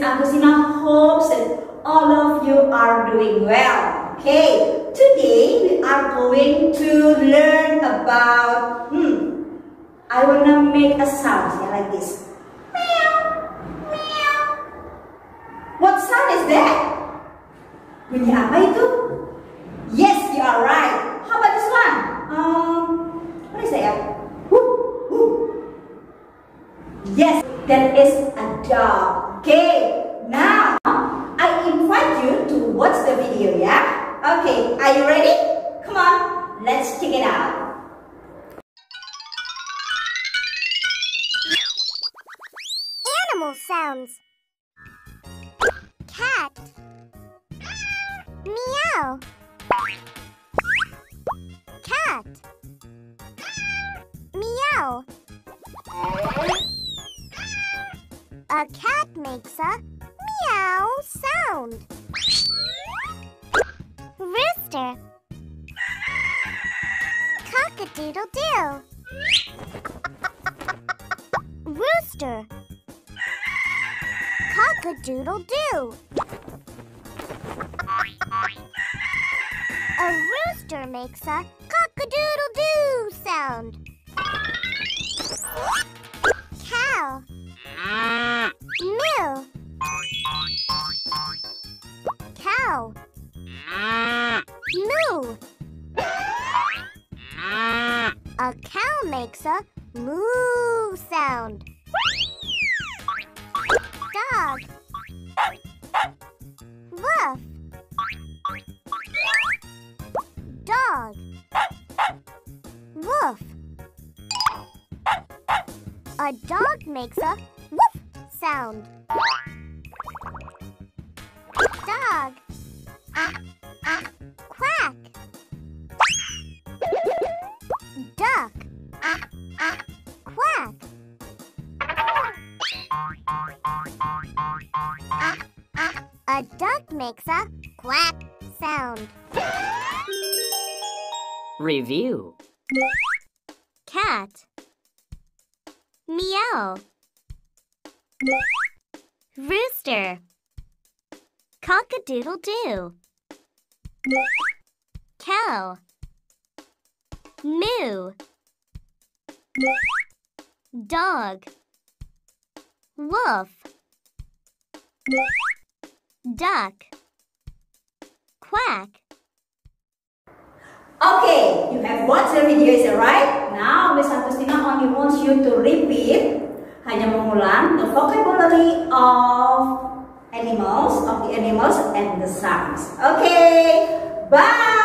Agustina hopes that all of you are doing well. Okay, today we are going to learn about, I want to make a sound like this. Meow, meow. What sound is that? Bunyi apa itu? Yes, you are right. How about this one? What is that? Whoop, whoop. Yes, that is a dog. Okay, now I invite you to watch the video, yeah? Okay, are you ready? Come on, let's check it out. Animal sounds. Cat. Meow. Cat. Meow. A cat makes a meow sound. Rooster. Cock-a-doodle-doo. Rooster. Cock-a-doodle-doo. A rooster makes a cock-a-doodle-doo sound. Cow. Moo. Cow. Moo. A cow makes a moo sound. Dog. Woof. Dog. Woof. A dog makes a woof sound. Dog. Quack. Duck. Quack. A duck makes a quack sound. Review. Cat. Meow. Rooster. Cock-a-doodle-doo. Cow. Moo. Dog. Wolf. Duck. Quack. Okay, you have watched the video, is it right? Now Miss Agustina only wants you to repeat, hanya mengulang the vocabulary of the animals and the sounds. Okay, bye.